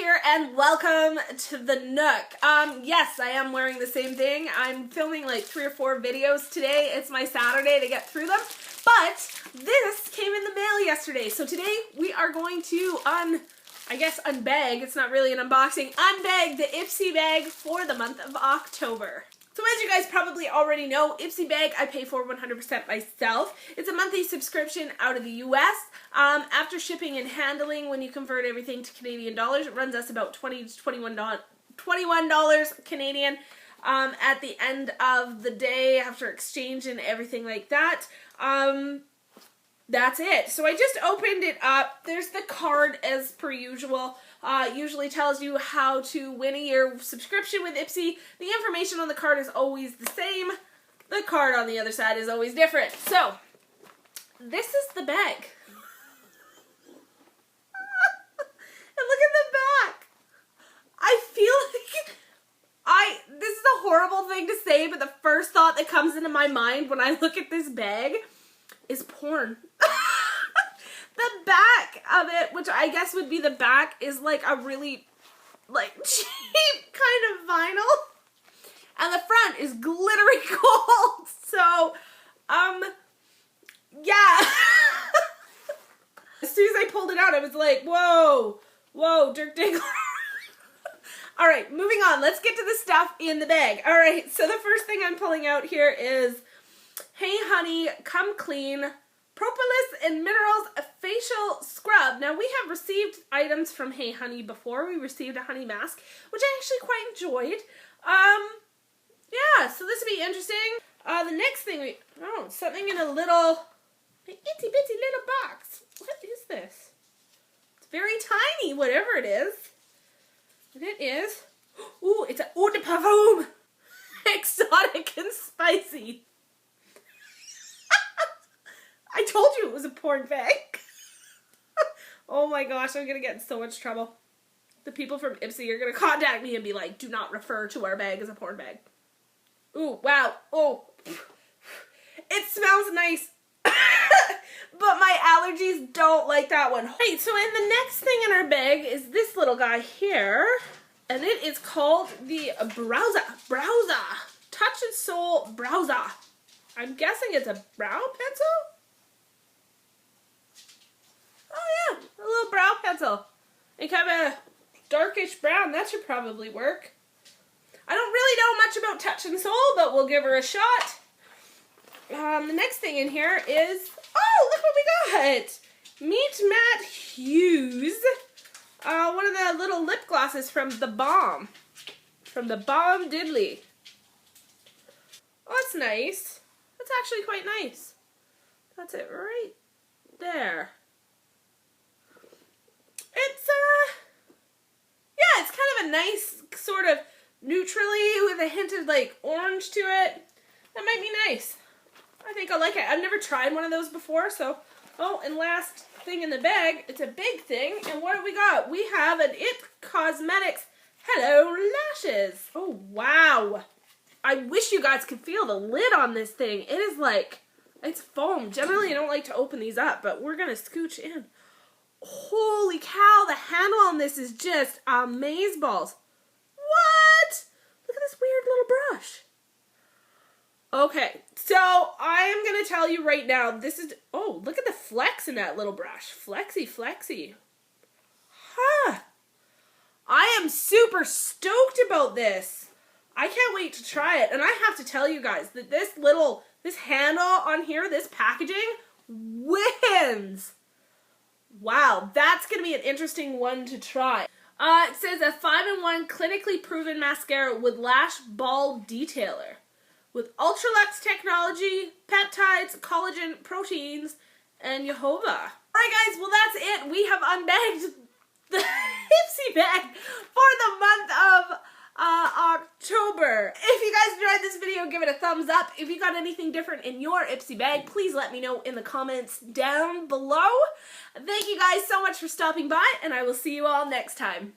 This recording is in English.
here and welcome to the Nook. Yes, I am wearing the same thing. I'm filming like 3 or 4 videos today. It's my Saturday to get through them, but this came in the mail yesterday. So today we are going to unbag, it's not really an unboxing, unbag the Ipsy bag for the month of October. So as you guys probably already know, Ipsy bag I pay for 100% myself. It's a monthly subscription out of the US. After shipping and handling, when you convert everything to Canadian dollars, it runs us about $20 to $21 Canadian at the end of the day after exchange and everything like that. That's it. So I just opened it up. There's the card as per usual. Usually tells you how to win a year subscription with Ipsy. The information on the card is always the same. The card on the other side is always different. So, this is the bag. And look at the back. I feel like this is a horrible thing to say, but the first thought that comes into my mind when I look at this bag is porn. The back of it, which I guess would be the back, is like a really cheap kind of vinyl. And the front is glittery gold. So, yeah. As soon as I pulled it out, I was like, whoa, Dirk Diggler. Alright, moving on. Let's get to the stuff in the bag. Alright, so the first thing I'm pulling out here is Hey Honey, Come Clean Propolis and Minerals Facial Scrub. Now, we have received items from Hey Honey before. We received a honey mask, which I actually quite enjoyed. Yeah, so this will be interesting. The next thing something in a little, itsy bitsy little box. What is this? It's very tiny, whatever it is. And it is, ooh, it's an eau de parfum. Exotic and spicy. I told you it was a porn bag. Oh my gosh, I'm going to get in so much trouble. The people from Ipsy are going to contact me and be like, do not refer to our bag as a porn bag. Ooh, wow. Oh, it smells nice. But my allergies don't like that one. Hey, so in the next thing in our bag is this little guy here. And it is called the Browser. Touch and Soul Browser. I'm guessing it's a brow pencil? Oh yeah, a little brow pencil. And kind of a darkish brown. That should probably work. I don't really know much about Touch and Soul, but we'll give her a shot. The next thing in here is, oh, look what we got! Meet Matte Hues. One of the little lip glosses from The Balm. From The Balm Diddley. Oh, that's nice. That's actually quite nice. That's it right there. It's, yeah, it's kind of a nice sort of neutrally with a hint of like orange to it. That might be nice. I think I like it. I've never tried one of those before, so. Oh, and last thing in the bag, it's a big thing. And what have we got? We have an It Cosmetics Hello Lashes. Oh, wow. I wish you guys could feel the lid on this thing. It is like, it's foam. Generally, I don't like to open these up, but we're going to scooch in. Holy cow, the handle on this is just amazeballs. What? Look at this weird little brush. Okay, so I am going to tell you right now, this is, oh, look at the flex in that little brush. Flexy, flexy. Huh. I am super stoked about this. I can't wait to try it. And I have to tell you guys that this handle on here, this packaging, wins. Wow, that's going to be an interesting one to try. It says a 5-in-1 clinically proven mascara with lash ball detailer. With Ultralux technology, peptides, collagen, proteins, and Jehovah. Alright guys, well that's it. We have unbagged the Ipsy bag for the month of October. If you guys enjoyed this video, give it a thumbs up. If you got anything different in your Ipsy bag, please let me know in the comments down below. Thank you guys so much for stopping by, and I will see you all next time.